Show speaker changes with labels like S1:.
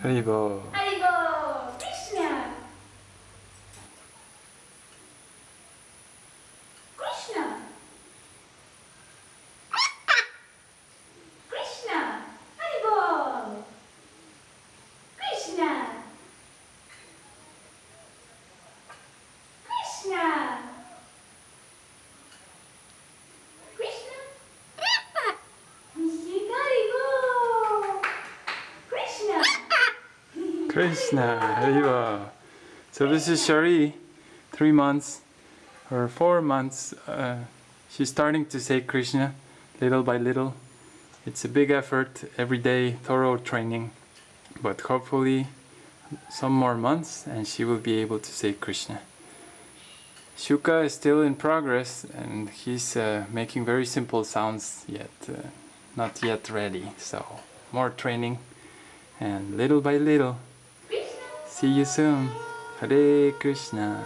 S1: Haribo.
S2: Haribo! Krishna! Krishna! Krishna! Haribo! Krishna! Krishna! Krishna! Haribo! Krishna!
S1: Krishna. Haribo. So this is Śārī, 3 months or 4 months. She's starting to say Krishna little by little. It's a big effort, every day, thorough training. But hopefully some more months and she will be able to say Krishna. Śuka is still in progress and he's making very simple sounds yet, not yet ready. So more training and little by little. See you soon. Hare Krishna.